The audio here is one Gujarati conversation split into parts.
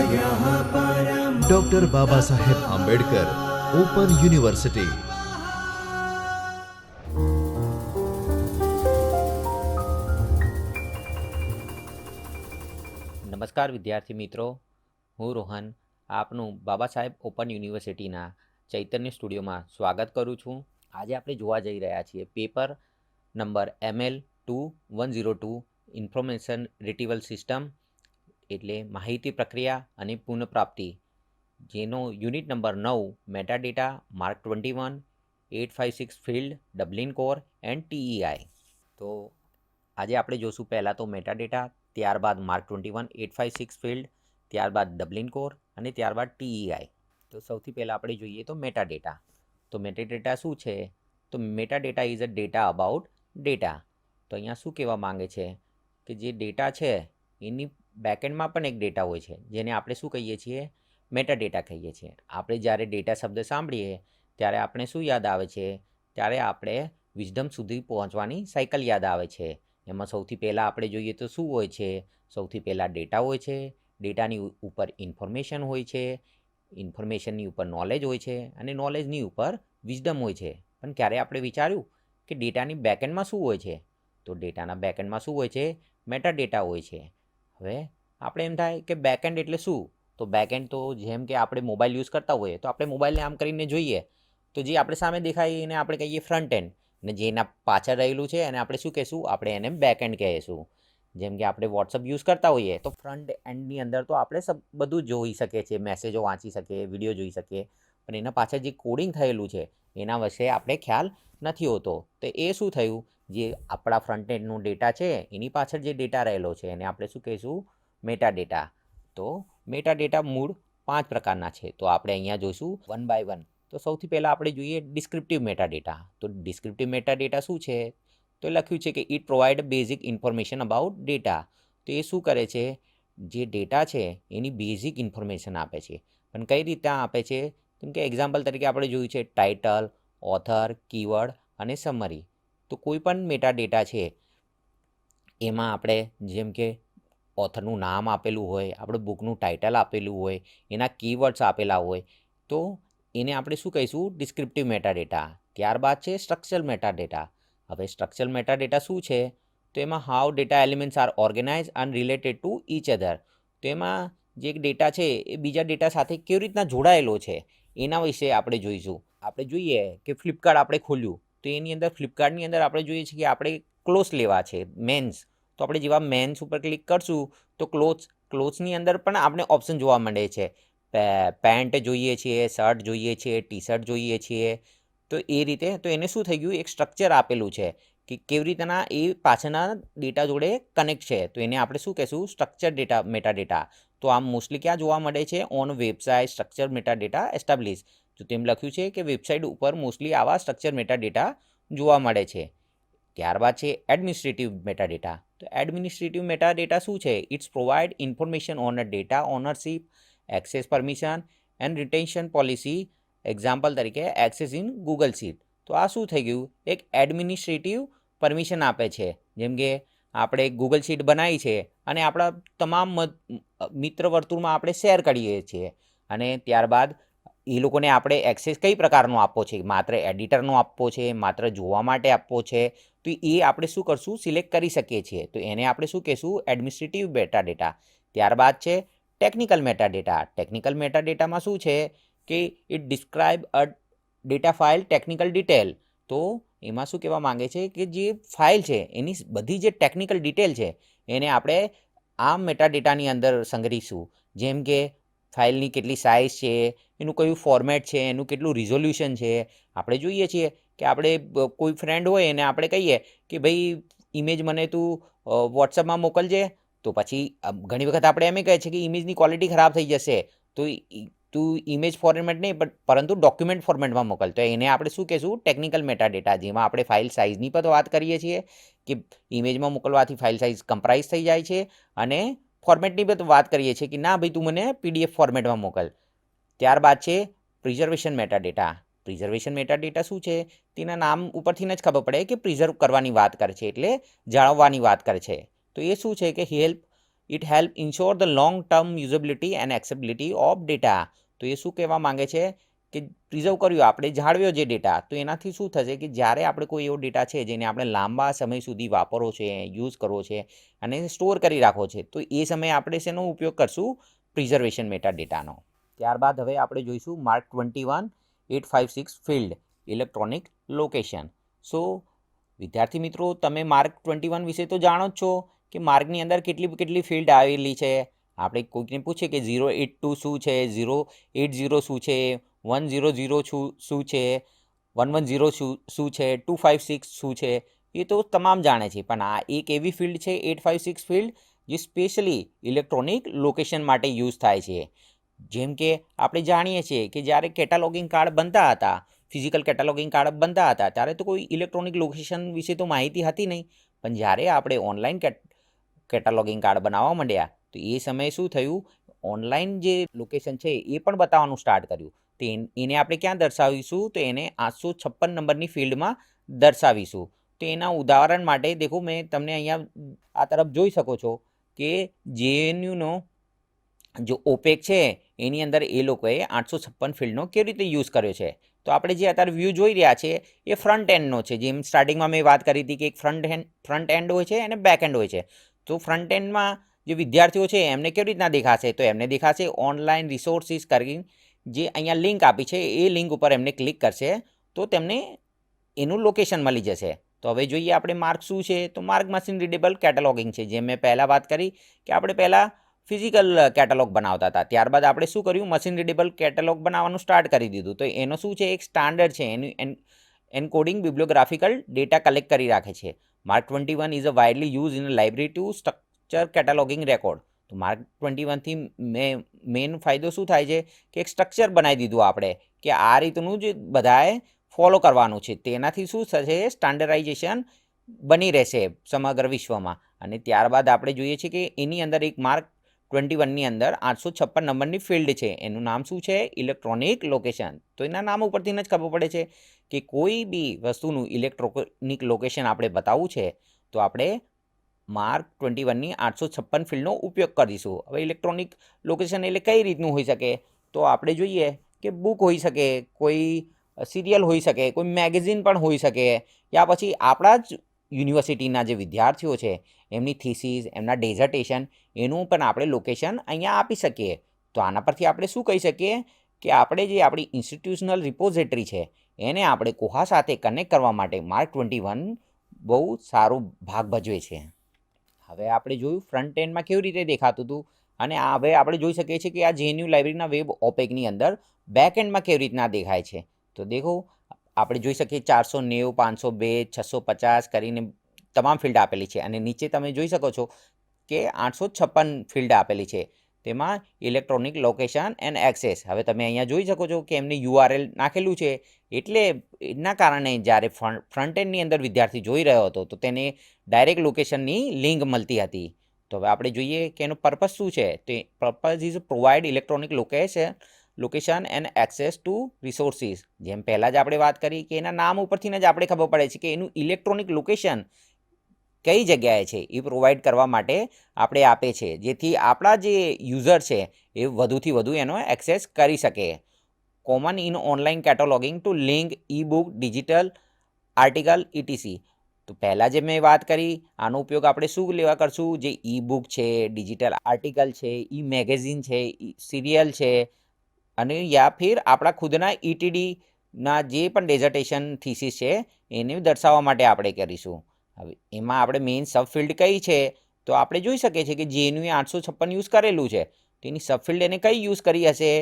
Doctor Baba Saheb Ambedkar open university. નમસ્કાર વિદ્યાર્થી મિત્રો, હું રોહન આપનું બાબા સાહેબ ઓપન યુનિવર્સિટીના ચૈતન્ય સ્ટુડિયોમાં સ્વાગત કરું છું। આજે આપણે જોવા જઈ રહ્યા છીએ paper number ML2102 information retrieval system એટલે માહિતી પ્રક્રિયા અને પુનઃપ્રાપ્તિ, જેનો unit number 9 metadata mark 21 856 field Dublin core and TEI। તો આજે આપણે જોશું પહેલાં તો મેટાડેટા, ત્યારબાદ માર્ક 21 856 ફિલ્ડ, ત્યારબાદ ડબલિન કોર અને ત્યારબાદ TEI। તો સૌથી પહેલાં આપણે જોઈએ તો મેટાડેટા। તો મેટાડેટા શું છે? તો metadata is a data about data. તો અહીંયા શું કહેવા માંગે છે કે જે ડેટા છે એની બેકએન્ડમાં પણ એક ડેટા હોય છે, જેને આપણે શું કહીએ છીએ? મેટાડેટા કહીએ છીએ। આપણે જ્યારે ડેટા શબ્દ સાંભળીએ ત્યારે આપણે શું યાદ આવે છે? ત્યારે આપણે વિઝડમ સુધી પહોંચવાની સાયકલ યાદ આવે છે। એમાં સૌથી પહેલાં આપણે જોઈએ તો શું હોય છે? સૌથી પહેલાં ડેટા હોય છે, ડેટાની ઉપર ઇન્ફોર્મેશન હોય છે, ઇન્ફોર્મેશનની ઉપર નોલેજ હોય છે અને નોલેજની ઉપર વિઝડમ હોય છે। પણ ક્યારે આપણે વિચાર્યું કે ડેટાની બેકએન્ડમાં શું હોય છે? તો ડેટાના બેકએન્ડમાં શું હોય છે? મેટાડેટા હોય છે। હવે આપણે એમ થાય કે બેકએન્ડ એટલે શું? તો બેકએન્ડ તો જેમ કે આપણે મોબાઈલ યુઝ કરતા હોઈએ તો આપણે મોબાઈલને આમ કરીને જોઈએ તો જે આપણે સામે દેખાય એને આપણે કહીએ ફ્રન્ટ એન્ડ, અને જેના પાછળ રહેલું છે અને આપણે શું કહીશું? આપણે એને બેક એન્ડ કહીશું। જેમ કે આપણે વોટ્સઅપ યુઝ કરતા હોઈએ તો ફ્રન્ટ એન્ડની અંદર તો આપણે બધું જોઈ શકીએ છીએ, મેસેજો વાંચી શકીએ, વિડીયો જોઈ શકીએ, પણ એના પાછળ જે કોડિંગ થયેલું છે એના વિશે આપણે ખ્યાલ નથી હોતો। તો એ શું થયું? જે આપણા ફ્રન્ટ એન્ડનો ડેટા છે એની પાછળ જે ડેટા રહેલો છે એને આપણે શું કહીશું? મેટાડેટા। તો મેટાડેટા મૂળ 5 પ્રકારના છે, તો આપણે અહીંયા જોઈશું વન બાય વન। તો સૌથી પહેલાં આપણે જોઈએ ડિસ્ક્રિપ્ટિવ મેટાડેટા। તો ડિસ્ક્રિપ્ટિવ મેટાડેટા શું છે? તો લખ્યું છે કે it provide basic information about data. તો એ શું કરે છે? જે ડેટા છે એની બેઝિક ઇન્ફોર્મેશન આપે છે। પણ કઈ રીતે આપે છે? કેમ કે એક્ઝામ્પલ તરીકે આપણે જોયું છે ટાઇટલ, ઓથર, કીવર્ડ અને સમરી। તો કોઈ પણ મેટાડેટા છે એમાં આપણે જેમ કે ઓથરનું નામ આપેલું હોય, આપણે બુકનું ટાઇટલ આપેલું હોય, એના કીવર્ડ્સ આપેલા હોય, તો એને આપણે શું કહીશું? Descriptive metadata. ત્યારબાદ છે સ્ટ્રક્ચરલ મેટાડેટા। હવે સ્ટ્રક્ચરલ મેટાડેટા શું છે? તો એમાં how data elements are organise and related to each other. તો એમાં જે ડેટા છે એ બીજા ડેટા સાથે કેવી રીતના જોડાયેલો છે એના વિશે આપણે જોઈશું। આપણે જોઈએ કે ફ્લિપકાર્ટ આપણે ખોલ્યું તો એની અંદર ફ્લિપકાર્ટની અંદર આપણે જોઈએ છીએ કે આપણે ક્લોથ્સ લેવા છે, મેન્સ। તો આપણે જેવા મેન્સ ઉપર ક્લિક કરશું તો ક્લોથ્સની અંદર પણ આપણે ઓપ્શન જોવા મળે છે, પેન્ટ જોઈએ છીએ, શર્ટ જોઈએ છીએ, ટી શર્ટ જોઈએ છીએ। તો એ રીતે તો એને શું થઈ ગયું? એક સ્ટ્રક્ચર આપેલું છે કે કેવી રીતના એ પાછળના ડેટા જોડે કનેક્ટ છે, તો એને આપણે શું કહીશું? Structure data metadata. તો આમ મોસ્ટલી ક્યાં જોવા મળે છે? On website structure metadata establish. તો તેમ લખ્યું છે કે વેબસાઇટ ઉપર મોસ્ટલી આવા સ્ટ્રક્ચર મેટાડેટા જોવા મળે છે। ત્યારબાદ છે એડમિનિસ્ટ્રેટિવ મેટાડેટા। તો એડમિનિસ્ટ્રેટિવ મેટાડેટા શું છે? It's provide information on a data ownership, access permission and retention policy. Example તરીકે એક્સેસ ઇન ગૂગલ શીટ। તો આ શું થઈ ગયું? એક એડમિનિસ્ટ્રેટિવ પરમિશન આપે છે। જેમ કે આપણે ગૂગલ શીટ બનાવી છે અને આપણા તમામ મિત્ર વર્તુળમાં આપણે શેર કરીએ છીએ, અને ત્યારબાદ એ લોકોને આપણે એક્સેસ કઈ પ્રકારનો આપવો છે? માત્ર એડિટરનો આપવો છે, માત્ર જોવા માટે આપવો છે? તો એ આપણે શું કરશું? સિલેક્ટ કરી શકીએ છીએ। તો એને આપણે શું કહીશું? Administrative metadata. ત્યારબાદ છે ટેકનિકલ મેટાડેટા। ટેકનિકલ મેટાડેટામાં શું છે કે it describe a data file technical detail. તો એમાં શું કહેવા માંગે છે કે જે ફાઇલ છે એની બધી જે ટેકનિકલ ડિટેલ છે એને આપણે આ મેટાડેટાની અંદર સંગ્રહીશું। જેમ કે ફાઇલની કેટલી સાઇઝ છે, એનું કયું ફોર્મેટ છે, એનું કેટલું રિઝોલ્યુશન છે। આપણે જોઈએ છીએ કે આપણે કોઈ ફ્રેન્ડ હોય એને આપણે કહીએ કે ભાઈ ઇમેજ મને તું વોટ્સઅપમાં મોકલજે, તો પછી ઘણી વખત આપણે એમ કહે છે કે ઇમેજની ક્વોલિટી ખરાબ થઈ જશે, તો તું ઇમેજ ફોર્મેટ નહીં પરંતુ ડોક્યુમેન્ટ ફોર્મેટમાં મોકલ। તો એને આપણે શું કહીશું? Technical metadata. જેમાં આપણે ફાઇલ સાઇઝની પણ વાત કરીએ છીએ કે ઇમેજમાં મોકલવાથી ફાઇલ સાઇઝ કમ્પ્રાઇઝ થઈ જાય છે, અને ફોર્મેટની પણ વાત કરીએ છીએ કે ના ભાઈ તું મને PDF ફોર્મેટમાં મોકલ। ત્યારબાદ છે પ્રિઝર્વેશન મેટાડેટા। પ્રિઝર્વેશન મેટાડેટા શું છે? તેના નામ ઉપરથી જ ખબર પડે કે પ્રિઝર્વ કરવાની વાત કરે છે, એટલે જાળવવાની વાત કરે છે। તો એ શું છે કે help it help ensure the long term usability and accessibility of data. તો એ શું કહેવા માંગે છે કે પ્રિઝર્વ કર્યો આપણે જાળવ્યો જે ડેટા, તો એનાથી શું થશે કે જ્યારે આપણે કોઈ એવો ડેટા છે જેને આપણે લાંબા સમય સુધી વાપરવો છે, યુઝ કરવો છે અને સ્ટોર કરી રાખવો છે, તો એ સમયે આપણે શેનો ઉપયોગ કરશું? પ્રિઝર્વેશન મેટા ડેટાનો. ત્યારબાદ હવે આપણે જોઈશું માર્ક 21.856 ફિલ્ડ ઇલેક્ટ્રોનિક લોકેશન. સો વિદ્યાર્થી મિત્રો, તમે માર્ક 21 વિશે તો જાણો જ છો કે માર્કની અંદર કેટલી ફિલ્ડ આવેલી છે. આપણે કોઈકને પૂછીએ કે 082 શું છે, 080 શું છે, 100 શું છે, 110 શું છે, 256 શું છે, એ તો તમામ જાણે છે. પણ આ એક એવી ફિલ્ડ છે 856 ફિલ્ડ જે સ્પેશિયલી ઇલેક્ટ્રોનિક લોકેશન માટે યુઝ થાય છે. જેમ કે આપણે જાણીએ છીએ કે જ્યારે કેટાલોગિંગ કાર્ડ બનતા હતા, ફિઝિકલ કેટાલોગિંગ કાર્ડ બનતા હતા, ત્યારે તો કોઈ ઇલેક્ટ્રોનિક લોકેશન વિશે તો માહિતી હતી નહીં. પણ જ્યારે આપણે ઓનલાઈન કેટાલોગિંગ કાર્ડ બનાવવા માંડ્યા, તો એ સમયે શું થયું? ઓનલાઈન જે લોકેશન છે એ પણ બતાવવાનું સ્ટાર્ટ કર્યું. તો એને આપણે ક્યાં દર્શાવીશું? તો એને 856 નંબરની ફિલ્ડમાં દર્શાવીશું. તો એના ઉદાહરણ માટે દેખો, મેં તમને અહીંયા આ તરફ જોઈ શકો છો કે JNUનો જો ઓપેક છે એની અંદર એ લોકોએ 856 ફિલ્ડનો કેવી રીતે યુઝ કર્યો છે. તો આપણે જે અત્યારે વ્યૂ જોઈ રહ્યા છે એ ફ્રન્ટ એન્ડનો છે. જેમ સ્ટાર્ટિંગમાં મેં વાત કરી હતી કે એક ફ્રન્ટ એન્ડ હોય છે અને બેક એન્ડ હોય છે. તો ફ્રન્ટ એન્ડમાં જે વિદ્યાર્થીઓ છે એમને કેવી રીતના દેખાશે? તો એમને દેખાશે ઓનલાઈન રિસોર્સિસ કરીને જે અહીંયા લિંક આપી છે એ લિંક ઉપર એમને ક્લિક કરશે તો તેમને એનું લોકેશન મળી જશે. તો હવે જોઈએ આપણે માર્ક શું છે. તો માર્ક મશીન રીડેબલ કેટેલોગિંગ છે. જેમ મેં પહેલાં વાત કરી કે આપણે પહેલાં ફિઝિકલ કેટેલોગ બનાવતા હતા, ત્યારબાદ આપણે શું કર્યું? મશીન રીડેબલ કેટેલોગ બનાવવાનું સ્ટાર્ટ કરી દીધું. તો એનો શું છે? એક સ્ટાન્ડર્ડ છે, એનું એન્કોડિંગ બિબ્લિયોગ્રાફિકલ ડેટા કલેક્ટ કરી રાખે છે. MARC 21 is a widely use in a library to structure cataloguing record. તો માર્ક 21થી મેઇન ફાયદો શું થાય છે કે એક સ્ટ્રક્ચર બનાવી દીધું આપણે કે આ રીતનું જ બધાએ ફોલો કરવાનું છે. તેનાથી શું થશે? સ્ટાન્ડર્ડાઇઝેશન બની રહેશે સમગ્ર વિશ્વમાં. અને ત્યારબાદ આપણે જોઈએ છીએ કે એની અંદર એક માર્ક 21ની અંદર 856 નંબરની ફિલ્ડ છે. એનું નામ શું છે? Electronic location. તો એના નામ ઉપરથી જ ખબર પડે છે કે કોઈ બી વસ્તુનું ઇલેક્ટ્રોનિક લોકેશન આપણે બતાવવું છે તો આપણે માર્ક 21ની 856 ફિલ્ડનો ઉપયોગ કરીશું. હવે ઇલેક્ટ્રોનિક લોકેશન એટલે કઈ રીતનું હોઈ શકે? તો આપણે જોઈએ કે બુક હોઈ શકે, કોઈ સિરિયલ હોઈ શકે, કોઈ મેગેઝિન પણ હોઈ શકે, યા પછી આપણા જ યુનિવર્સિટીના જે વિદ્યાર્થીઓ છે એમની થીસીસ, એમના ડેઝર્ટેશન, એનું પણ આપણે લોકેશન અહીંયા આપી શકીએ. તો આના પરથી આપણે શું કહી શકીએ કે આપણે જે આપણી ઇન્સ્ટિટ્યુશનલ રિપોઝિટરી છે એને આપણે કોહા સાથે કનેક્ટ કરવા માટે માર્ક 21 બહુ સારો ભાગ ભજવે છે. હવે આપણે જોયું ફ્રન્ટ એન્ડમાં કેવી રીતે દેખાતું હતું, અને હવે આપણે જોઈ શકીએ છીએ કે આ JNU લાઇબ્રેરીના વેબ ઓપેકની અંદર બેક એન્ડમાં કેવી રીતના દેખાય છે. તો દેખો, આપણે જોઈ શકીએ 490, 502, 650 કરીને તમામ ફિલ્ડ આપેલી છે. અને નીચે તમે જોઈ શકો છો કે 856 ફિલ્ડ આપેલી છે. તેમાં ઇલેક્ટ્રોનિક લોકેશન એન્ડ એક્સેસ. હવે તમે અહીંયા જોઈ શકો છો કે એમને URL નાખેલું છે, એટલે એના કારણે જ્યારે ફ્રન્ટ એન્ડની અંદર વિદ્યાર્થી જોઈ રહ્યો હતો તો તેને ડાયરેક્ટ લોકેશનની લિંક મળતી હતી. તો હવે આપણે જોઈએ કે એનો પર્પઝ શું છે. તો purpose is provide electronic location and access two resources. જેમ પહેલાં જ આપણે વાત કરી કે એના નામ ઉપરથી જ આપણે ખબર પડે છે કે એનું ઇલેક્ટ્રોનિક લોકેશન કઈ જગ્યાએ છે એ પ્રોવાઈડ કરવા માટે આપણે આપે છે, જેથી આપણા જે યુઝર છે એ વધુથી વધુ એનો એક્સેસ કરી શકે. Common in online cataloguing to link e book, digital article ETC. તો પહેલાં જે મેં વાત કરી આનો ઉપયોગ આપણે શું લેવા કરશું? જે ઈ બુક છે, ડિજિટલ આર્ટિકલ છે, ઈ મેગેઝિન છે, સિરિયલ છે, અને યા ફિર આપણા ખુદના ETDના જે પણ ડેઝર્ટેશન થીસીસ છે એને દર્શાવવા માટે આપણે કરીશું. હવે એમાં આપણે મેઇન સબફિલ્ડ કઈ છે? તો આપણે જોઈ શકીએ છીએ કે JNU 856 યુઝ કરેલું છે. તો એની સબફિલ્ડ એને કઈ યુઝ કરી હશે?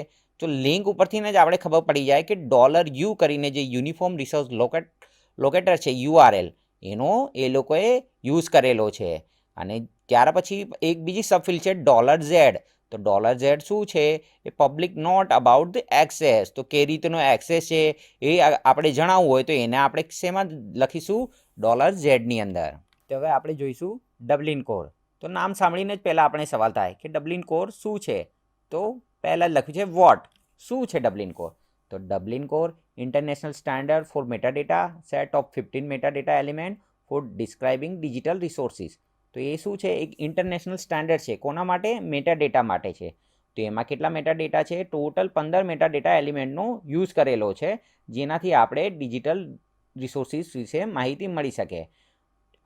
તો લિંક ઉપરથી જ આપણે ખબર પડી જાય કે $U કરીને જે યુનિફોર્મ રિસોર્સ લોકેટર છે URL, એનો એ લોકોએ યુઝ કરેલો છે. અને ત્યાર પછી એક બીજી સબફિલ્ડ છે $Z. તો $Z શું છે? એ public note about the access. તો કઈ રીતનો એક્સેસ છે એ આપણે જણાવવું હોય તો એને આપણે શેમાં લખીશું? $Z ની અંદર. તો હવે આપણે જોઈશું ડબલિન કોર. તો નામ સાંભળીને જ પહેલાં આપણે સવાલ થાય કે ડબલિન કોર શું છે? તો પહેલાં જ લખ્યું છે વોટ. શું છે ડબલિન કોર? તો Dublin Core international standard for metadata set of 15 metadata element for describing digital resources. તો એ શું છે, એક ઇન્ટરનેશનલ સ્ટાન્ડર્ડ છે. કોના માટે? મેટાડેટા માટે છે. તો એમાં કેટલા મેટાડેટા છે? ટોટલ 15 મેટાડેટા એલિમેન્ટનો યુઝ કરેલો છે, જેનાથી આપણે ડિજિટલ રિસોર્સિસ વિશે માહિતી મળી શકે.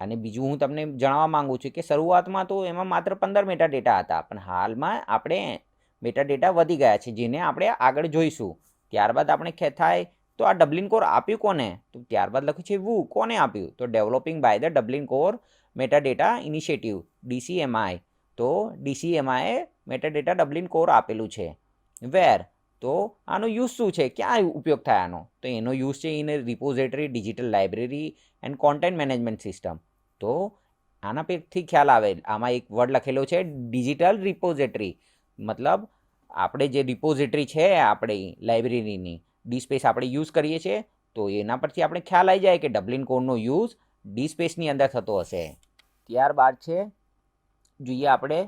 અને બીજું હું તમને જણાવવા માંગુ છું કે શરૂઆતમાં તો એમાં માત્ર 15 મેટાડેટા હતા, પણ હાલમાં આપણે મેટાડેટા વધી ગયા છે, જેને આપણે આગળ જોઈશું. ત્યારબાદ આપણે થાય તો આ ડબલિન કોર આપ્યું કોને? તો ત્યારબાદ લખ્યું છે વુ. કોને આપ્યું? તો developing by the Dublin Core metadata initiative, DCMI. તો DCMI મેટાડેટા ડબલિન કોર આપેલું છે. વેર? તો આનો યુઝ શું છે? ક્યાં ઉપયોગ થાય આનો? તો એનો યુઝ છે in repository, digital library and content management system. તો આના પરથી ખ્યાલ આવે, આમાં એક વર્ડ લખેલો છે ડિજિટલ રિપોઝિટરી. મતલબ આપણે જે રિપોઝિટરી છે આપણી લાઇબ્રેરીની, ડી સ્પેસ આપણે યુઝ કરીએ છીએ, તો એના પરથી આપણે ખ્યાલ આવી જાય કે ડબલિન કોડનો યુઝ ડી સ્પેસની અંદર થતો હશે. ત્યારબાદ છે જોઈએ આપણે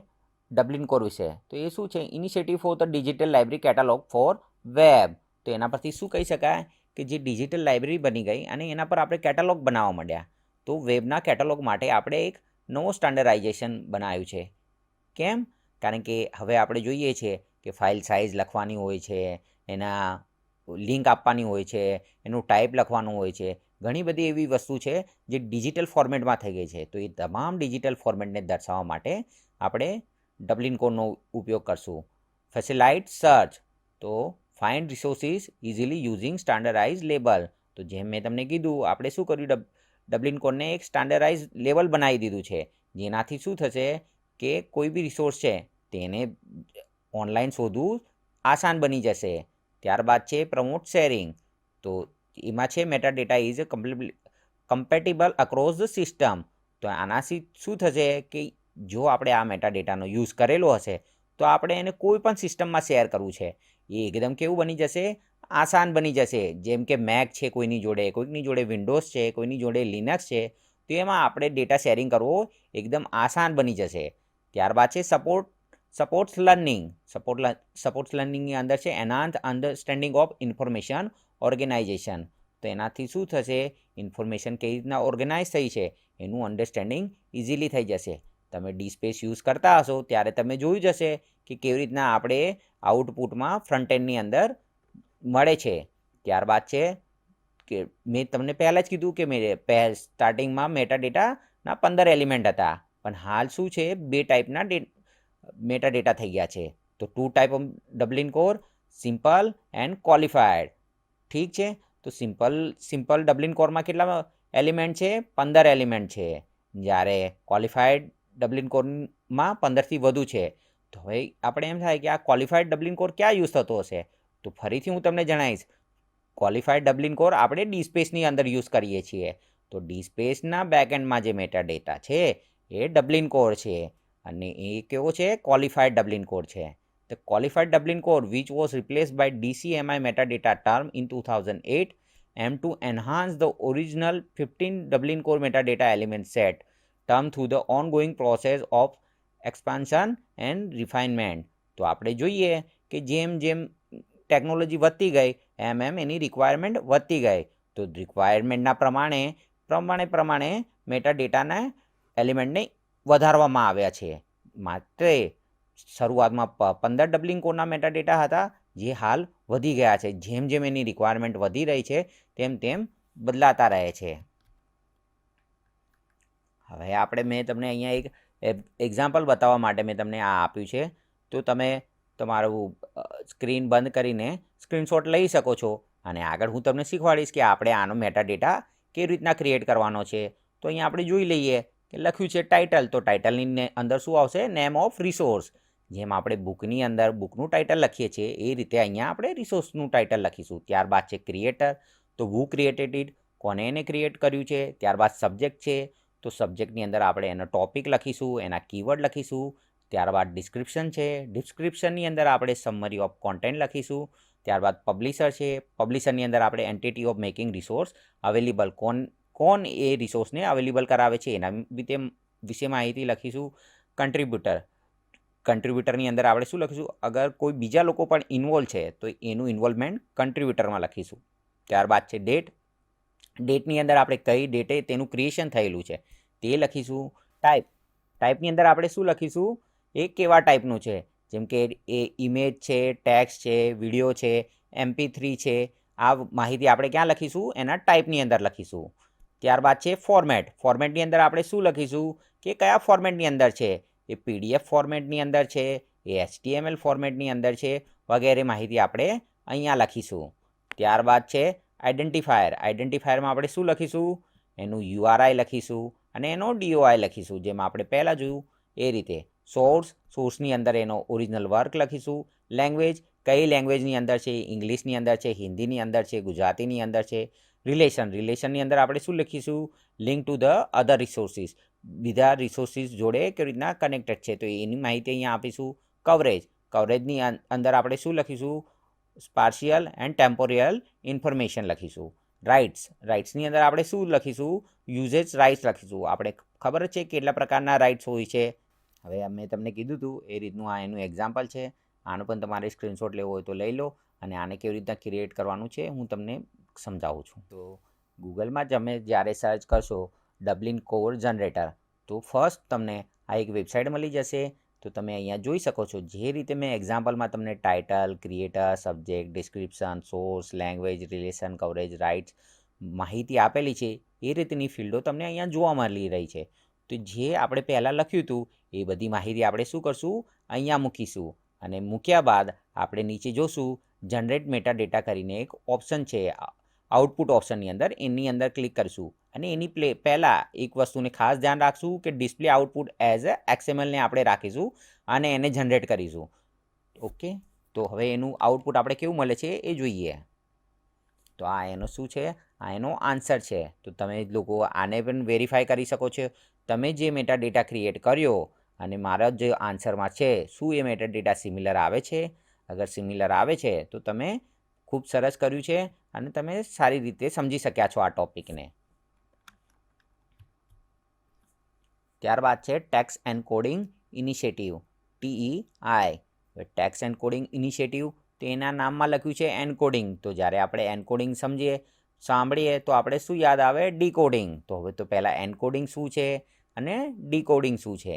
ડબલિન કોર વિશે. તો એ શું છે? Initiative for the digital library catalogue for web. તો એના પરથી શું કહી શકાય કે જે ડિજિટલ લાઇબ્રેરી બની ગઈ અને એના પર આપણે કેટાલોગ બનાવવા માંડ્યા. તો વેબના કેટાલોગ માટે આપણે એક નવો સ્ટાન્ડર્ડાઇઝેશન બનાવ્યું છે. કેમ? કારણ કે હવે આપણે જોઈએ છીએ કે ફાઇલ સાઇઝ લખવાની હોય છે, એના લિંક આપવાની હોય છે, એનું ટાઈપ લખવાનું હોય છે, ઘણી બધી એવી વસ્તુ છે જે ડિજિટલ ફોર્મેટમાં થઈ ગઈ છે. તો એ તમામ ડિજિટલ ફોર્મેટને દર્શાવવા માટે આપણે ડબલિન કોડનો ઉપયોગ કરશું. Facilitate search. તો find resources easily using standardize label. તો જેમ મેં તમને કીધું, આપણે શું કર્યું? ડબલિન કોડને એક સ્ટાન્ડર્ડાઇઝ લેવલ બનાવી દીધું છે, જેનાથી શું થશે કે કોઈ બી રિસોર્સ છે તેને ઓનલાઈન શોધવું આસાન બની જશે. ત્યારબાદ છે પ્રમોટ શેરિંગ. તો એમાં છે metadata is compatible across the system. તો આનાથી શું થશે કે જો આપણે આ મેટાડેટાનો યુઝ કરેલો હશે તો આપણે એને કોઈ પણ સિસ્ટમમાં શેર કરવું છે, એ એકદમ કેવું બની જશે? આસાન બની જશે. જેમ કે મેક છે કોઈની જોડે, કોઈકની જોડે વિન્ડોઝ છે, કોઈની જોડે લિનક્સ છે, તો એમાં આપણે ડેટા શેરિંગ કરવો એકદમ આસાન બની જશે. ત્યારબાદ છે સપોર્ટ્સ લર્નિંગ. સપોર્ટ્સ લર્નિંગની અંદર છે enhance understanding of information organisation. તો એનાથી શું થશે? ઇન્ફોર્મેશન કઈ રીતના ઓર્ગેનાઇઝ થઈ છે એનું અન્ડરસ્ટેન્ડિંગ ઇઝીલી થઈ જશે. તમે ડી સ્પેસ યુઝ કરતા હશો ત્યારે તમે જોયું જ હશે કે કેવી રીતના આપણે આઉટપુટમાં ફ્રન્ટ એન્ડની અંદર મળે છે. ત્યારબાદ છે કે મેં તમને પહેલાં જ કીધું કે સ્ટાર્ટિંગમાં મેટાડેટાના 15 એલિમેન્ટ હતા, પણ હાલ શું છે? 2 ટાઈપના મેટાડેટા થઈ ગયા છે. તો 2 type of Dublin core, simple and qualified. ઠીક છે? તો સિમ્પલ ડબલિન કોરમાં કેટલા એલિમેન્ટ છે? 15 એલિમેન્ટ છે. જ્યારે ક્વોલિફાઈડ ડબલિન કોરમાં 15થી વધુ છે. તો હવે આપણે એમ થાય કે આ ક્વોલિફાઈડ ડબલિન કોર ક્યાં યુઝ થતો હશે? તો ફરીથી હું તમને જણાવીશ. ક્વોલિફાઈડ ડબલિન કોર આપણે ડી સ્પેસની અંદર યુઝ કરીએ છીએ. તો ડી સ્પેસના બેકએન્ડમાં જે મેટાડેટા છે એ ડબલિન કોર છે, અને એ કેવો છે? ક્વોલિફાઈડ ડબલિન કોર છે. The qualified Dublin core, which was replaced by DCMI metadata term in 2008, aimed to enhance the original 15 Dublin core metadata element set term through the ongoing process of expansion and refinement. તો આપણે જોઈએ કે જેમ જેમ ટેકનોલોજી વધતી ગઈ એમ એની રિક્વાયરમેન્ટ વધતી ગઈ. તો રિક્વાયરમેન્ટના પ્રમાણે મેટાડેટાના એલિમેન્ટને વધારવામાં આવ્યા છે. માત્ર શરૂઆતમાં 15 ડબલિંગ કોડના મેટાડેટા હતા, જે હાલ વધી ગયા છે. જેમ જેમ એની રિક્વાયરમેન્ટ વધી રહી છે તેમ તેમ બદલાતા રહે છે. હવે મેં તમને અહીંયા એક એક્ઝામ્પલ બતાવવા માટે મેં તમને આ આપ્યું છે. તો તમે તમારું સ્ક્રીન બંધ કરીને સ્ક્રીનશોટ લઈ શકો છો, અને આગળ હું તમને શીખવાડીશ કે આપણે આનો મેટાડેટા કેવી રીતના ક્રિએટ કરવાનો છે. તો અહીંયા આપણે જોઈ લઈએ કે લખ્યું છે ટાઇટલ. તો ટાઇટલની અંદર શું આવશે? Name of resource. જેમ આપણે બુકની અંદર બુકનું ટાઇટલ લખીએ છીએ એ રીતે અહીંયા આપણે રિસોર્સનું ટાઇટલ લખીશું. ત્યારબાદ છે ક્રિએટર. તો હુ ક્રિએટેડ ઇટ, કોને એને ક્રિએટ કર્યું છે. ત્યારબાદ સબ્જેક્ટ છે. તો સબ્જેક્ટની અંદર આપણે એનો ટોપિક લખીશું, એના કીવર્ડ લખીશું. ત્યારબાદ ડિસ્ક્રિપ્શન છે. ડિસ્ક્રિપ્શનની અંદર આપણે સમરી ઓફ કોન્ટેન્ટ લખીશું. ત્યારબાદ પબ્લિશર છે. પબ્લિશરની અંદર આપણે entity of making resource available, કોણ એ રિસોર્સને અવેલેબલ કરાવે છે એના વિશે માહિતી લખીશું. કન્ટ્રીબ્યુટરની અંદર આપણે શું લખીશું? અગર કોઈ બીજા લોકો પણ ઇન્વોલ્વ છે તો એનું ઇન્વોલ્વમેન્ટ કન્ટ્રીબ્યુટરમાં લખીશું. ત્યારબાદ છે ડેટની અંદર આપણે કઈ ડેટે તેનું ક્રિએશન થયેલું છે તે લખીશું. ટાઈપની અંદર આપણે શું લખીશું, એ કેવા ટાઈપનું છે, જેમ કે એ ઇમેજ છે, ટેક્સ્ટ છે, વિડીયો છે, MP3 છે, આ માહિતી આપણે ક્યાં લખીશું, એના ટાઈપની અંદર લખીશું. ત્યારબાદ છે ફોર્મેટની અંદર આપણે શું લખીશું કે કયા ફોર્મેટની અંદર છે, એ PDF ફોર્મેટની અંદર છે, એ HTML ફોર્મેટની અંદર છે, વગેરે માહિતી આપણે અહીંયા લખીશું. ત્યારબાદ છે આઈડેન્ટિફાયરમાં આપણે શું લખીશું, એનું URI લખીશું અને એનો DOI લખીશું, જેમ આપણે પહેલાં જોયું એ રીતે. સોર્સની અંદર એનો ઓરિજિનલ વર્ક લખીશું. લેંગ્વેજ કઈ લેંગ્વેજની અંદર છે, ઇંગ્લિશની અંદર છે, હિન્દીની અંદર છે, ગુજરાતીની અંદર છે. રિલેશનની અંદર આપણે શું લખીશું, link to the other resources, બીજા રિસોર્સિસ જોડે કેવી રીતના કનેક્ટેડ છે, તો એની માહિતી અહીંયા આપીશું. કવરેજની અંદર આપણે શું લખીશું, સ્પાર્શિયલ એન્ડ ટેમ્પોરિયલ ઇન્ફોર્મેશન લખીશું. રાઇટ્સની અંદર આપણે શું લખીશું, યુઝેજ રાઇટ્સ લખીશું. આપણે ખબર જ છે કેટલા પ્રકારના રાઇટ્સ હોય છે. હવે મેં તમને કીધું હતું એ રીતનું આ એનું એક્ઝામ્પલ છે. આનો પણ તમારે સ્ક્રીનશોટ લેવો હોય તો લઈ લો, અને આને કેવી રીતના ક્રિએટ કરવાનું છે હું તમને સમજાવું છું. તો ગૂગલમાં તમે જ્યારે સર્ચ કરશો ડબલિન કોડ જનરેટર, તો ફર્સ્ટ તમને આ એક વેબસાઇટ મળી જશે. તો તમે અહીંયા જોઈ શકો છો, જે રીતે મેં એક્ઝામ્પલમાં તમને title, creator, subject, description, source, language, relation, coverage, rights માહિતી આપેલી છે, એ રીતની ફિલ્ડો તમને અહીંયા જોવા મળી રહી છે. તો જે આપણે પહેલાં લખ્યું હતું એ બધી માહિતી આપણે શું કરશું, અહીંયા મૂકીશું. અને મૂક્યા બાદ આપણે નીચે જોશું જનરેટ મેટા ડેટા કરીને એક ઓપ્શન છે આઉટપુટ ઓપ્શનની અંદર, એની અંદર ક્લિક કરીશું. અને એની પહેલાં એક વસ્તુને ખાસ ધ્યાન રાખશું કે ડિસ્પ્લે આઉટપુટ એઝ XML આપણે રાખીશું અને એને જનરેટ કરીશું. ઓકે, તો હવે એનું આઉટપુટ આપણે કેવું મળે છે એ જોઈએ. તો આ એનો શું છે, આ એનો આન્સર છે. તો તમે લોકો આને પણ વેરીફાઈ કરી શકો છો. તમે જે મેટા ડેટા ક્રિએટ કર્યો અને મારા જે આન્સરમાં છે શું એ મેટા ડેટા સિમિલર આવે છે. અગર સિમિલર આવે છે તો તમે ખૂબ સરસ કર્યું છે અને તમે સારી રીતે સમજી શક્યા છો આ ટોપિકને. ત્યારબાદ છે text encoding initiative, TEI. Text encoding initiative, તો એના નામમાં લખ્યું છે એન્કોડિંગ. તો જ્યારે આપણે એન્કોડિંગ સાંભળીએ તો આપણે શું યાદ આવે, ડીકોડિંગ. તો હવે તો પહેલાં એન્કોડિંગ શું છે અને ડીકોડિંગ શું છે.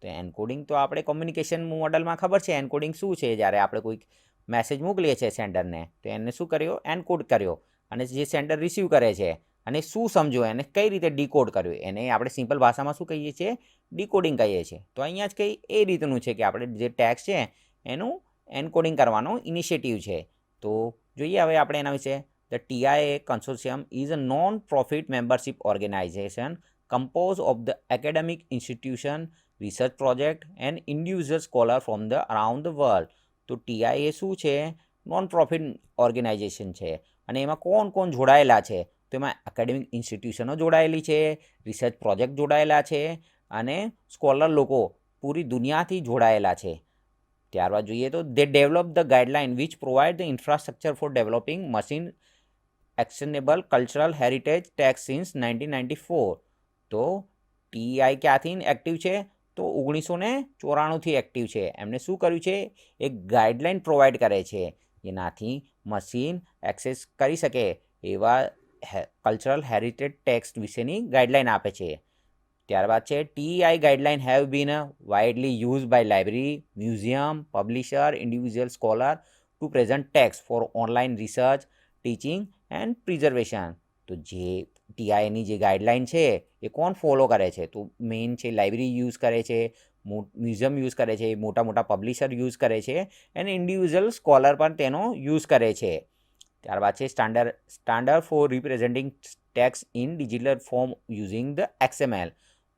તો એન્કોડિંગ તો આપણે કોમ્યુનિકેશન મોડલમાં ખબર છે એન્કોડિંગ શું છે. જ્યારે આપણે કોઈક મેસેજ મોકલીએ છીએ સેન્ડરને, તો એને શું કર્યો, એન્કોડ કર્યો. અને જે સેન્ડર રિસીવ કરે છે અને શું સમજો, એને કઈ રીતે ડીકોડ કર્યું, એને આપણે સિમ્પલ ભાષામાં શું કહીએ છીએ, ડીકોડિંગ કહીએ છીએ. તો અહીંયા જ કંઈ એ રીતનું છે કે આપણે જે ટેક્સ્ટ છે એનું એન્કોડિંગ કરવાનો ઇનિશિયેટિવ છે. તો જોઈએ હવે આપણે એના વિશે. The TIA consortium is a non-profit membership organization composed of the academic institution, research project and individual scholar from the around the world. તો TIA શું છે, નોન પ્રોફિટ ઓર્ગેનાઇઝેશન છે. અને એમાં કોણ કોણ જોડાયેલા છે, તો એમાં એકેડેમિક ઇન્સ્ટિટ્યુશનો જોડાયેલી છે, રિસર્ચ પ્રોજેક્ટ જોડાયેલા છે અને સ્કોલર લોકો પૂરી દુનિયાથી જોડાયેલા છે. ત્યારબાદ જોઈએ તો they develop the guideline which provide the infrastructure for developing machine actionable cultural heritage tax since 1994. તો TEI ક્યાંથી એક્ટિવ છે, તો 1994થી એક્ટિવ છે. એમને શું કર્યું છે, એક ગાઈડલાઇન પ્રોવાઈડ કરે છે જેનાથી મશીન એક્સેસ કરી શકે એવા કલ્ચરલ હેરિટેજ ટેક્સ વિશેની ગાઈડલાઇન આપે છે. ત્યારબાદ છે TEI guideline have been widely use by library, museum, publisher, individual scholar to present text for online research, teaching and preservation. તો જે TIની જે ગાઈડલાઇન છે એ કોણ ફોલો કરે છે, તો મેઇન છે લાઇબ્રેરી યુઝ કરે છે, મ્યુઝિયમ યુઝ કરે છે, મોટા મોટા પબ્લિશર યુઝ કરે છે અને ઇન્ડિવિજ્યુઅલ સ્કોલર પણ તેનો યુઝ કરે છે. ત્યારબાદ છે standard for representing text in digital form using the XML.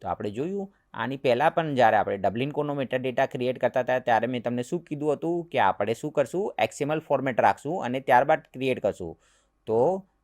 તો આપણે જોયું આની પહેલાં પણ જ્યારે આપણે ડબલિન કોડનો મેટા ડેટા ક્રિએટ કરતા હતા ત્યારે મેં તમને શું કીધું હતું કે આપણે શું કરશું, XML ફોર્મેટ રાખશું અને ત્યારબાદ ક્રિએટ કરશું. તો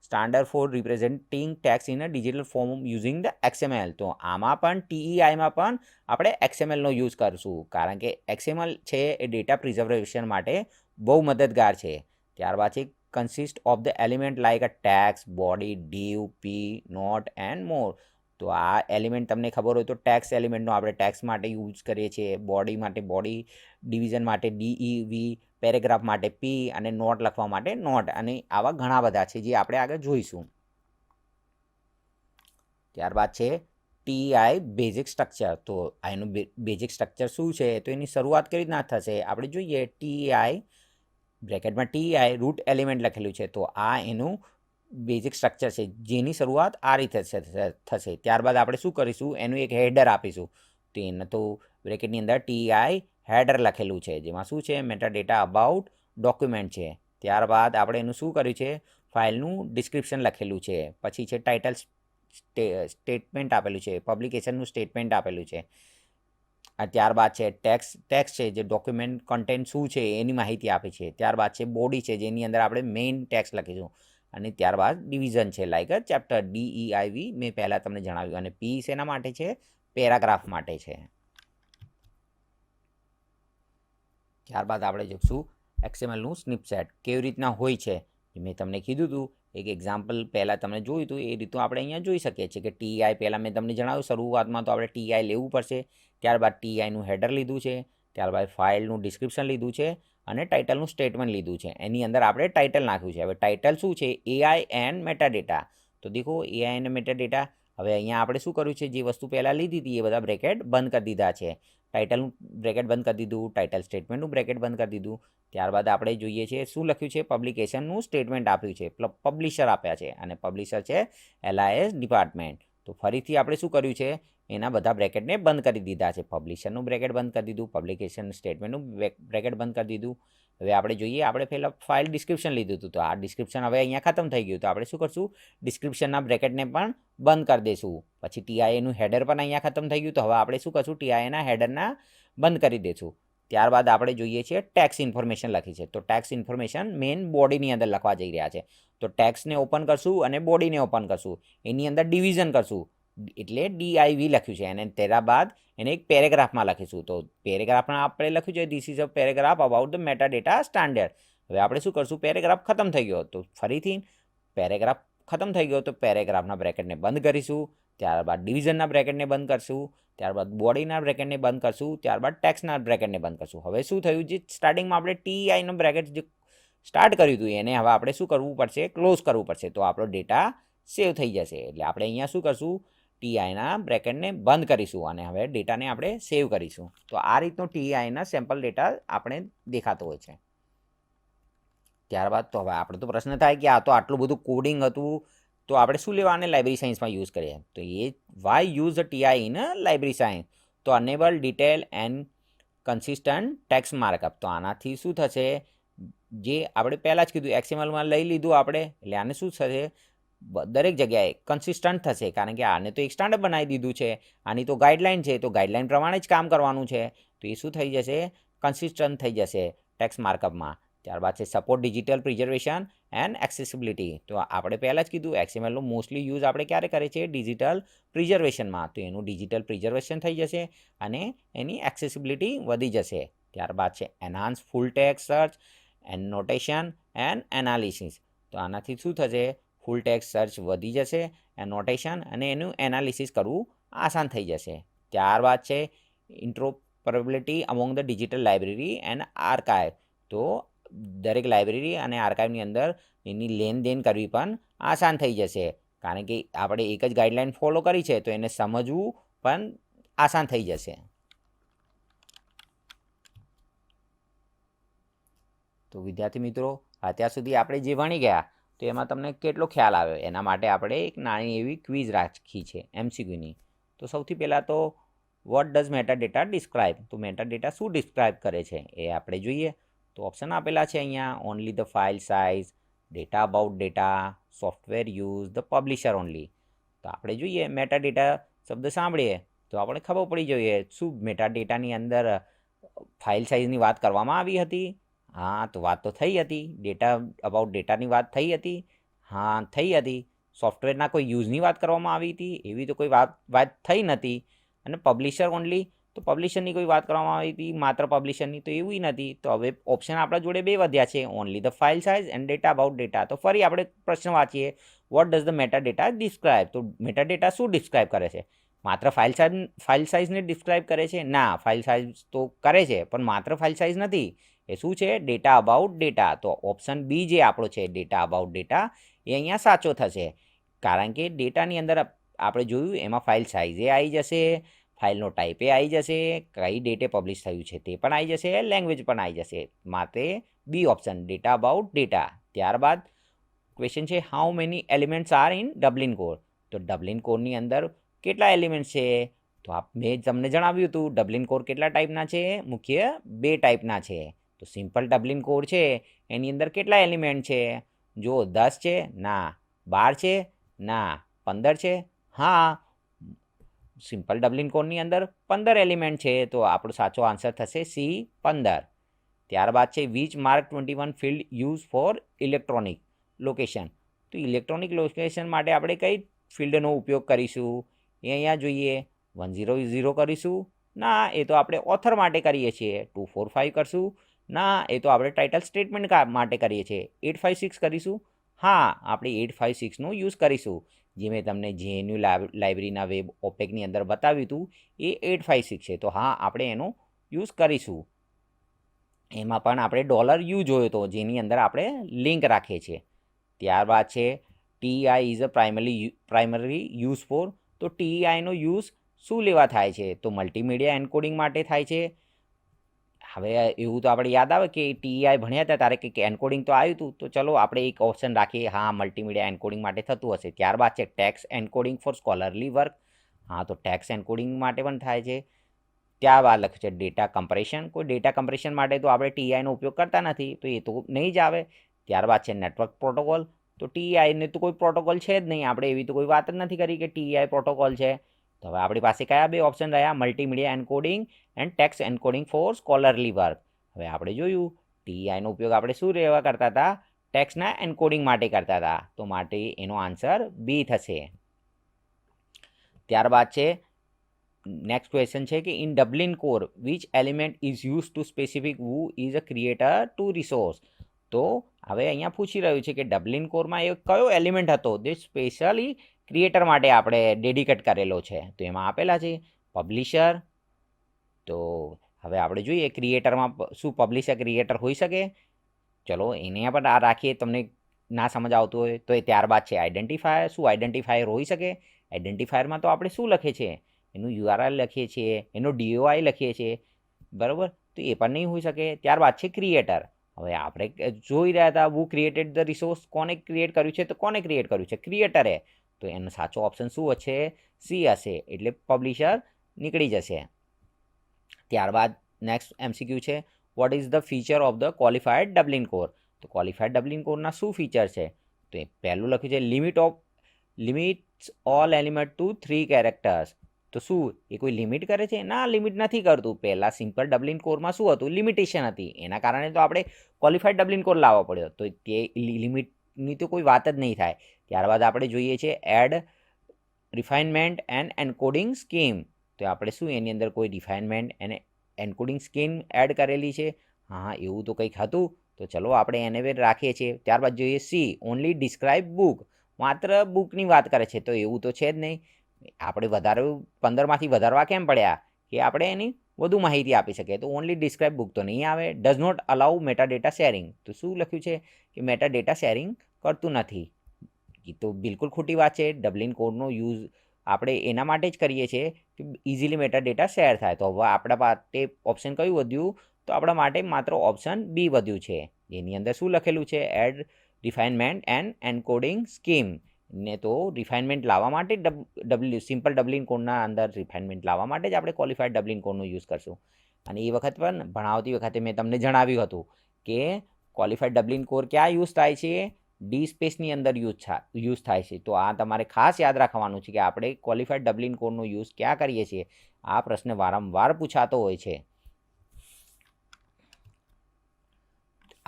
standard for representing text in a digital form using the XML. તો આમાં પણ TEIમાં પણ આપણે XMLનો યુઝ કરશું, કારણ કે XML છે એ ડેટા પ્રિઝર્વેશન માટે બહુ મદદગાર છે. ત્યારબાદ છે consist of the element like a tax, body, div, p, note and more. તો આ એલિમેન્ટ તમને ખબર હોય તો ટેક્સ એલિમેન્ટનો આપણે ટેક્સ માટે યુઝ કરીએ છીએ, બોડી માટે બોડી, ડિવિઝન માટે DEV, પેરેગ્રાફ માટે P અને નોટ લખવા માટે નોટ, અને આવા ઘણા બધા છે જે આપણે આગળ જોઈશું. ત્યારબાદ છે TI બેઝિક સ્ટ્રક્ચર. તો એનું બેઝિક સ્ટ્રક્ચર શું છે, તો એની શરૂઆત કઈ રીતના થશે આપણે જોઈએ. TI બ્રેકેટમાં TI રૂટ એલિમેન્ટ લખેલું છે, તો આ એનું બેઝિક સ્ટ્રક્ચર છે, જેની શરૂઆત આ રીતે થશે. ત્યારબાદ આપણે શું કરીશું, એનું એક હેડર આપીશું. તો એને તો બ્રેકેટની અંદર TI હેડર લખેલું છે, જેમાં શું છે, મેટાડેટા અબાઉટ ડોક્યુમેન્ટ છે. ત્યારબાદ આપણે એનું શું કર્યું છે, ફાઇલનું ડિસ્ક્રિપ્શન લખેલું છે. પછી છે ટાઇટલ સ્ટેટમેન્ટ આપેલું છે, પબ્લિકેશનનું સ્ટેટમેન્ટ આપેલું છે. ત્યારબાદ છે ટેક્સ્ટ છે, જે ડોક્યુમેન્ટ કન્ટેન્ટ શું છે એની માહિતી આપી છે. ત્યારબાદ છે બોડી છે, જેની અંદર આપણે મેઇન ટેક્સ્ટ લખીશું. અને ત્યારબાદ ડિવિઝન છે, લાઈક ચેપ્ટર DEIV મેં પહેલાં તમને જણાવ્યું. અને P શેના માટે છે, પેરાગ્રાફ માટે છે. ત્યારબાદ આપણે જોઈશું XMLનું સ્નિપસેટ કેવી રીતના હોય છે. મેં તમને કીધું હતું, એક એક્ઝામ્પલ પહેલાં તમે જોયું હતું એ રીતનું આપણે અહીંયા જોઈ શકીએ છીએ કે TI પહેલાં મેં તમને જણાવ્યું શરૂઆતમાં તો આપણે TI લેવું પડશે. ત્યારબાદ TIનું હેડર લીધું છે, ત્યારબાદ ફાઇલનું ડિસ્ક્રિપ્શન લીધું છે અને ટાઇટલનું સ્ટેટમેન્ટ લીધું છે. એની અંદર આપણે ટાઇટલ નાખ્યું છે. હવે ટાઇટલ શું છે, AI એન્ડ મેટાડેટા. તો દેખો AI અને મેટાડેટા. હવે અહીંયા આપણે શું કર્યું છે, જે વસ્તુ પહેલાં લીધી હતી એ બધા બ્રેકેટ બંધ કરી દીધા છે. ટાઇટલનું બ્રેકેટ બંધ કરી દીધું, ટાઇટલ સ્ટેટમેન્ટનું બ્રેકેટ બંધ કરી દીધું. ત્યારબાદ આપણે જોઈએ છીએ શું લખ્યું છે, પબ્લિકેશનનું સ્ટેટમેન્ટ આપ્યું છે, પબ્લિશર આપ્યા છે, અને પબ્લિશર છે LIS ડિપાર્ટમેન્ટ. તો ફરીથી આપણે શું કર્યું છે, એના બધા બ્રેકેટને બંધ કરી દીધા છે. પબ્લિશરનું બ્રેકેટ બંધ કરી દીધું, પબ્લિકેશન સ્ટેટમેન્ટનું બ્રેકેટ બંધ કરી દીધું. હવે આપણે જોઈએ, આપણે પહેલાં ફાઇલ ડિસ્ક્રિપ્શન લીધું હતું, તો આ ડિસ્ક્રિપ્શન હવે અહીંયા ખતમ થઈ ગયું. તો આપણે શું કરશું, ડિસ્ક્રિપ્શનના બ્રેકેટને પણ બંધ કરી દઈશું. પછી TIનું હેડર પણ અહીંયા ખતમ થઈ ગયું. તો હવે આપણે શું કરશું, TIના હેડરના બંધ કરી દઈશું. ત્યારબાદ આપણે જોઈએ છીએ ટેક્સ ઇન્ફોર્મેશન લખી છે. તો ટેક્સ ઇન્ફોર્મેશન મેઇન બોડીની અંદર લખવા જઈ રહ્યા છે. તો ટેક્સને ઓપન કરશું અને બોડીને ઓપન કરશું. એની અંદર ડિવિઝન કરશું, એટલે DIV લખ્યું છે. અને ત્યારબાદ એને એક પેરેગ્રાફમાં લખીશું. તો પેરેગ્રાફમાં આપણે લખ્યું છે, this is a paragraph about the metadata standard. હવે આપણે શું કરશું, પેરેગ્રાફ ખતમ થઈ ગયો. તો ફરીથી પેરેગ્રાફ ખતમ થઈ ગયો, તો પેરેગ્રાફના બ્રેકેટને બંધ કરીશું. ત્યારબાદ ડિવિઝનના બ્રેકેટને બંધ કરશું. ત્યારબાદ બોડીના બ્રેકેટને બંધ કરશું. ત્યારબાદ ટેક્સના બ્રેકેટને બંધ કરશું. હવે શું થયું, જે સ્ટાર્ટિંગમાં આપણે TIનું બ્રેકેટ જે સ્ટાર્ટ કર્યું હતું એને હવે આપણે શું કરવું પડશે, ક્લોઝ કરવું પડશે. તો આપણો ડેટા સેવ થઈ જશે. એટલે આપણે અહીંયા શું કરશું, TIના બ્રેકેટને બંધ કરીશું અને હવે ડેટાને આપણે સેવ કરીશું. તો આ રીતનો TIના સેમ્પલ ડેટા આપણે દેખાતો હોય છે. ત્યારબાદ તો હવે આપણે તો પ્રશ્ન થાય કે આ તો આટલું બધું કોડિંગ હતું, તો આપણે શું લેવા આને લાઇબ્રેરી સાયન્સમાં યુઝ કરીએ. તો એ why use the TI in library science. તો enable detail and consistent text markup. તો આનાથી શું થશે, જે આપણે પહેલાં જ કીધું XMLમાં લઈ લીધું આપણે, એટલે આને શું થશે, દરેક જગ્યાએ કન્સિસ્ટન્ટ થશે. કારણ કે આને તો એક સ્ટાન્ડર્ડ બનાવી દીધું છે, આની તો ગાઈડલાઇન છે, તો ગાઈડલાઇન પ્રમાણે જ કામ કરવાનું છે. તો એ શું થઈ જશે, કન્સિસ્ટન્ટ થઈ જશે ટેક્સ્ટ માર્કઅપમાં. ત્યારબાદ છે support digital preservation and accessibility. તો આપણે પહેલાં જ કીધું XMLનો મોસ્ટલી યુઝ આપણે ક્યારે કરીએ છીએ, ડિજિટલ પ્રિઝર્વેશનમાં. તો એનું ડિજિટલ પ્રિઝર્વેશન થઈ જશે અને એની એક્સેસિબિલિટી વધી જશે. ત્યારબાદ છે enhance full text search and notation and analysis. તો આનાથી શું થશે, ફૂલ ટેક્સ્ટ સર્ચ વધી જશે, નોટેશન અને એનું એનાલિસિસ કરવું આસાન થઈ જશે. ત્યારબાદ છે interoperability among the digital library and archive. તો દરેક લાઇબ્રેરી અને આર્કાઇવની અંદર એની લેનદેન કરવી પણ આસાન થઈ જશે. કારણ કે આપણે એક જ ગાઈડલાઇન ફોલો કરી છે, તો એને સમજવું પણ આસાન થઈ જશે. તો વિદ્યાર્થી મિત્રો, અત્યાર સુધી આપણે જે ભણી ગયા, તો એમાં તમને કેટલો ખ્યાલ આવ્યો, એના માટે આપણે એક નાની એવી ક્વિઝ રાખી છે MCQની. તો સૌથી પહેલાં તો વોટ ડઝ મેટાડેટા ડિસ્ક્રાઇબ. તો મેટાડેટા શું ડિસ્ક્રાઇબ કરે છે એ આપણે જોઈએ. તો ઓપ્શન આપેલા છે અહીંયા, only the file size, data about data, software use, the publisher only. તો આપણે જોઈએ મેટાડેટા શબ્દ સાંભળીએ તો આપણે ખબર પડી જોઈએ શું મેટાડેટાની અંદર ફાઇલ સાઇઝની વાત કરવામાં આવી હતી. હા, તો વાત તો થઈ હતી. ડેટા અબાઉટ ડેટાની વાત થઈ હતી. હા, થઈ હતી. સોફ્ટવેરના કોઈ યુઝની વાત કરવામાં આવી હતી, એવી તો કોઈ વાત થઈ નથી. અને પબ્લિશર ઓનલી, તો પબ્લિશરની કોઈ વાત કરવામાં આવી હતી, માત્ર પબ્લિશરની, તો એવું નથી. તો હવે ઓપ્શન આપણા જોડે બે વધ્યા છે, only the file size and data about data. તો ફરી આપણે પ્રશ્ન વાંચીએ, what does the metadata describe. તો મેટાડેટા શું ડિસ્ક્રાઇબ કરે છે? માત્ર ફાઇલ સાઇઝને ડિસ્ક્રાઇબ કરે છે? ના, ફાઇલ સાઇઝ તો કરે છે, પણ માત્ર ફાઇલ સાઇઝ નથી. એ શું છે? Data about data. તો ઓપ્શન બી જે આપણો છે, ડેટા અબાઉટ ડેટા, એ અહીંયા સાચો થશે. કારણ કે ડેટાની અંદર આપણે જોયું એમાં ફાઇલ સાઇઝે આવી જશે, ફાઇલનો ટાઈપે આવી જશે, કઈ ડેટે પબ્લિશ થયું છે તે પણ આવી જશે, લેંગ્વેજ પણ આવી જશે. માટે B option, data about data. ત્યારબાદ ક્વેશ્ચન છે how many elements are in Dublin Core. તો ડબલિન કોરની અંદર કેટલા એલિમેન્ટ્સ છે? તો મેં તમને જણાવ્યું હતું ડબલિન કોર કેટલા ટાઈપના છે? મુખ્ય 2 ટાઈપના છે. તો સિમ્પલ ડબલિન કોર છે એની અંદર કેટલા એલિમેન્ટ છે? જો 10 છે? ના. 12 છે? ના. 15 છે? હા. સિમ્પલ ડબલિન કોડની અંદર 15 એલિમેન્ટ છે, તો આપણો સાચો આન્સર થશે સી 15. ત્યારબાદ છે which mark 21 field use for electronic location. તો ઇલેક્ટ્રોનિક લોકેશન માટે આપણે કઈ ફિલ્ડનો ઉપયોગ કરીશું? એ અહીંયા જોઈએ 100 કરીશું? ના, એ તો આપણે ઓથર માટે કરીએ છીએ. 245 કરશું? ના, એ તો આપણે ટાઇટલ સ્ટેટમેન્ટ માટે કરીએ છીએ. 856 કરીશું? હા, આપણે 856નો યુઝ કરીશું. જે મેં તમને JNU લાઇબ્રેરીના વેબ ઓપેકની અંદર બતાવ્યું હતું એ 856 છે, તો હા આપણે એનો યુઝ કરીશું. એમાં પણ આપણે $U જોયો હતો જેની અંદર આપણે લિંક રાખીએ છીએ. ત્યારબાદ છે TEI is a primary use for. તો TEIનો યુઝ શું લેવા થાય છે? તો મલ્ટીમીડિયા એન્કોડિંગ માટે થાય છે. હવે એવું તો આપણે યાદ આવે કે TEI ભણ્યા હતા ત્યારે કે એન્કોડિંગ તો આવ્યું હતું, તો ચલો આપણે એક ઓપ્શન રાખીએ, હા મલ્ટીમીડિયા એન્કોડિંગ માટે થતું હશે. ત્યારબાદ છે text encoding for scholarly work. હા, તો ટેક્સ્ટ એન્કોડિંગ માટે પણ થાય છે. ત્યારબાદ લખ્યું છે ડેટા કમ્પ્રેશન. કોઈ ડેટા કમ્પ્રેશન માટે તો આપણે TEIનો ઉપયોગ કરતા નથી, તો એ તો નહીં જ આવે. ત્યારબાદ છે નેટવર્ક પ્રોટોકોલ. તો TEIને તો કોઈ પ્રોટોકોલ છે જ નહીં, આપણે એવી તો કોઈ વાત જ નથી કરી કે TEI પ્રોટોકોલ છે. તો હવે આપણી પાસે કયા 2 ઓપ્શન રહ્યા? Multimedia encoding and text encoding for scholarly work. હવે આપણે જોયું TEIનો ઉપયોગ આપણે શું રહેવા કરતા હતા? ટેક્સ્ટના એન્કોડિંગ માટે કરતા હતા, તો માટે એનો આન્સર બી થશે. ત્યારબાદ છે નેક્સ્ટ ક્વેશ્ચન છે કે in Dublin Core which element is use to specific who is a creator to resource. તો હવે અહીંયા પૂછી રહ્યું છે કે ડબલિન કોરમાં એ કયો એલિમેન્ટ હતો જે સ્પેશિયલી ક્રિએટર માટે આપણે ડેડિકેટ કરેલો છે? તો એમાં આપેલા છે પબ્લિશર. તો હવે આપણે જોઈએ ક્રિએટરમાં શું પબ્લિશર ક્રિએટર હોઈ શકે? ચલો એને પણ આ રાખીએ, તમને ના સમજ આવતું હોય તો. એ ત્યારબાદ છે આઈડેન્ટિફાયર. શું આઈડેન્ટિફાયર હોઈ શકે? આઈડેન્ટિફાયરમાં તો આપણે શું લખીએ છીએ? એનું URL લખીએ છીએ, એનો DOI લખીએ છીએ, બરાબર? તો એ પણ નહીં હોઈ શકે. ત્યારબાદ છે ક્રિએટર. હવે આપણે જોઈ રહ્યા હતા હુ ક્રિએટેડ ધ રિસોર્સ. કોને ક્રિએટ કર્યું છે? તો કોને ક્રિએટ કર્યું છે? ક્રિએટરે. તો એનો સાચો ઓપ્શન શું હશે? સી હશે, એટલે પબ્લિશર નીકળી જશે. ત્યારબાદ નેક્સ્ટ MCQ છે what is the feature of the qualified Dublin Core. તો ક્વોલિફાઈડ ડબલિન કોરના શું ફીચર છે? તો એ પહેલું લખ્યું છે limits all element to 3 characters. તો શું એ કોઈ લિમિટ કરે છે? ના, લિમિટ નથી કરતું. પહેલાં સિમ્પલ ડબલિન કોરમાં શું હતું? લિમિટેશન હતી. એના કારણે તો આપણે ક્વોલિફાઈડ ડબલિન કોર લાવવો પડ્યો, તો તે લિમિટની તો કોઈ વાત જ નહીં થાય. ત્યારબાદ આપણે જોઈએ છે add refinement and encoding scheme. તો આપણે શું એની અંદર કોઈ રિફાઇનમેન્ટ અને એન્કોડિંગ સ્કીમ એડ કરેલી છે? હા, એવું તો કંઈક હતું, તો ચલો આપણે એને રાખીએ છીએ. ત્યારબાદ જોઈએ સી ઓનલી ડિસ્ક્રાઇબ બુક. માત્ર બુકની વાત કરે છે, તો એવું તો છે જ નહીં. આપણે 15માંથી વધારવા કેમ પડ્યા? કે આપણે એની વધુ માહિતી આપી શકીએ. તો ઓનલી ડિસ્ક્રાઇબ બુક તો નહીં આવે. Does not allow metadata sharing. તો શું લખ્યું છે કે મેટા ડેટા શેરિંગ કરતું નથી. એ તો બિલકુલ ખોટી વાત છે. ડબલિન કોડનો યુઝ આપણે એના માટે જ કરીએ છીએ કે ઇઝીલી મેટા ડેટા શેર થાય. તો હવે આપણા માટે ઓપ્શન કયું વધ્યું? તો આપણા માટે માત્ર ઓપ્શન બી વધ્યું છે. એની અંદર શું લખેલું છે? Add refinement and encoding scheme. ને તો રિફાઇનમેન્ટ લાવવા માટે સિમ્પલ ડબલિન કોડના અંદર રિફાઇનમેન્ટ લાવવા માટે જ આપણે ક્વોલિફાઈડ ડબલિન કોડનો યુઝ કરશું. અને એ વખત પણ ભણાવતી વખતે મેં તમને જણાવ્યું હતું કે ક્વોલિફાઈડ ડબલિન કોડ ક્યાં યુઝ થાય છે? ડી સ્પેસની અંદર યુઝ થાય છે. તો આ તમારે ખાસ યાદ રાખવાનું છે કે આપણે ક્વોલિફાઈડ ડબલિન કોડનો યુઝ ક્યાં કરીએ છીએ. આ પ્રશ્ન વારંવાર પૂછાતો હોય છે.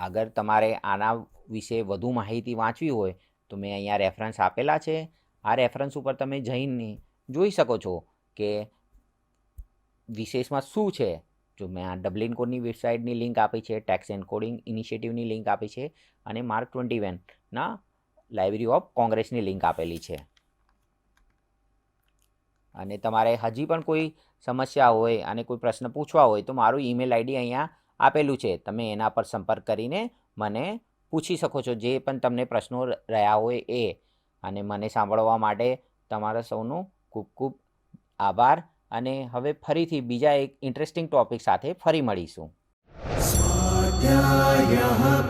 અગર તમારે આના વિશે વધુ માહિતી વાંચવી હોય તો મેં અહીંયા રેફરન્સ આપેલા છે. આ રેફરન્સ ઉપર તમે જઈને જોઈ શકો છો કે વિશેષમાં શું છે. જો મેં આ ડબલિન કોડની વેબસાઇટની લિંક આપી છે, ટેક્સ એન્કોડિંગ ઇનિશિયેટિવની લિંક આપી છે, અને માર્ક 21ના લાઇબ્રેરી ઓફ કોંગ્રેસની લિંક આપેલી છે. અને તમારે હજી પણ કોઈ સમસ્યા હોય અને કોઈ પ્રશ્ન પૂછવા હોય તો મારું ઈમેલ આઈડી અહીંયા આપેલું છે. તમે એના પર સંપર્ક કરીને મને પૂછી શકો છો જે પણ તમને પ્રશ્નો રહ્યા હોય એ. અને મને સાંભળવા માટે તમારા સૌનો ખૂબ ખૂબ આભાર અને હવે ફરીથી બીજા એક ઇન્ટરેસ્ટિંગ ટોપિક સાથે ફરી મળીશું. स्वाध्यायः